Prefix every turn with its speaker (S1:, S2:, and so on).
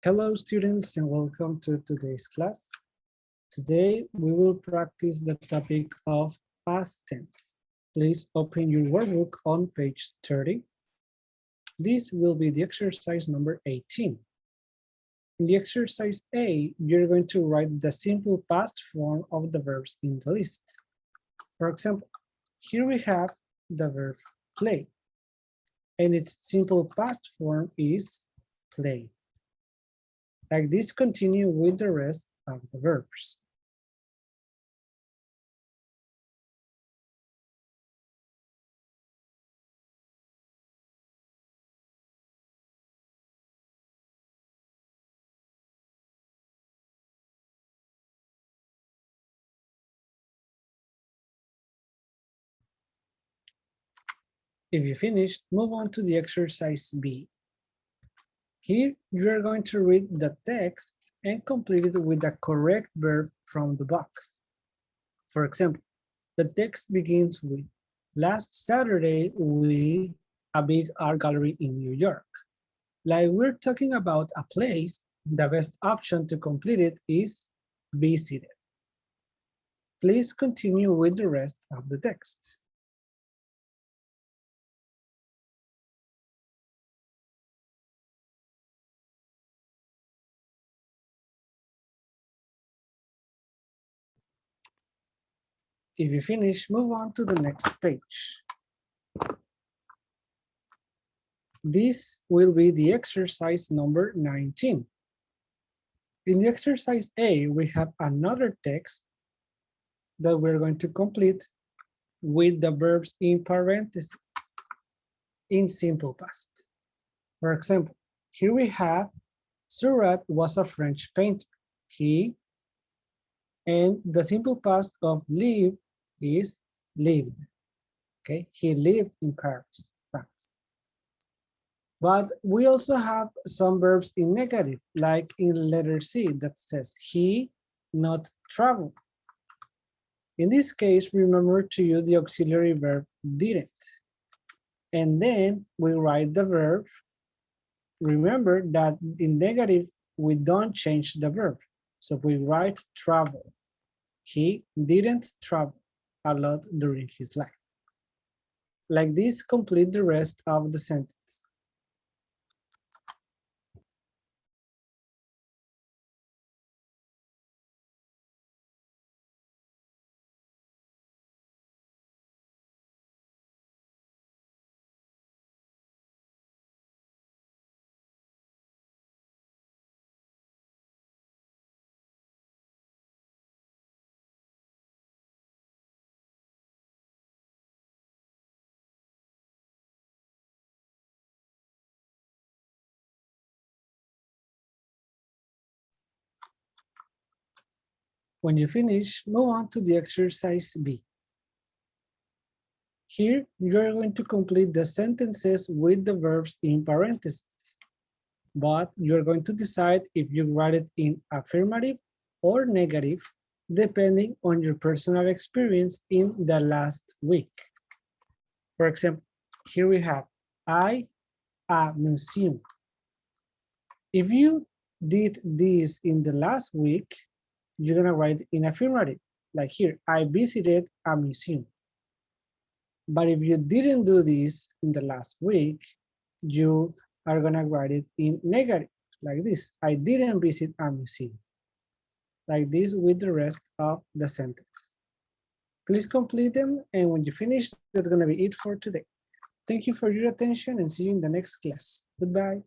S1: Hello students and welcome to today's class. Today we will practice the topic of past tense. Please open your workbook on page 30. This will be the exercise number 18. In the exercise A, you're going to write the simple past form of the verbs in the list. For example, here we have the verb play, and its simple past form is play. Like this, continue with the rest of the verbs. If you finish, move on to the exercise B. Here, you are going to read the text and complete it with the correct verb from the box. For example, the text begins with, last Saturday, we a big art gallery in New York. Like we're talking about a place, the best option to complete it is visited. Please continue with the rest of the text. If you finish, move on to the next page. This will be the exercise number 19. In the exercise A, we have another text that we're going to complete with the verbs in parentheses in simple past. For example, here we have Surat was a French painter. He, and the simple past of live is lived. Okay, he lived in Paris, France. But we also have some verbs in negative, like in letter C that says he not travel. In this case, remember to use the auxiliary verb didn't. And then we write the verb. Remember that in negative, we don't change the verb. So we write travel. He didn't travel a lot during his life. Like this, complete the rest of the sentence. When you finish, move on to the exercise B. Here, you're going to complete the sentences with the verbs in parentheses, but you're going to decide if you write it in affirmative or negative, depending on your personal experience in the last week. For example, here we have, a museum. If you did this in the last week, you're gonna write in affirmative, like here, I visited a museum. But if you didn't do this in the last week, you are gonna write it in negative, like this, I didn't visit a museum. Like this with the rest of the sentence. Please complete them, and when you finish, that's gonna be it for today. Thank you for your attention and see you in the next class. Goodbye.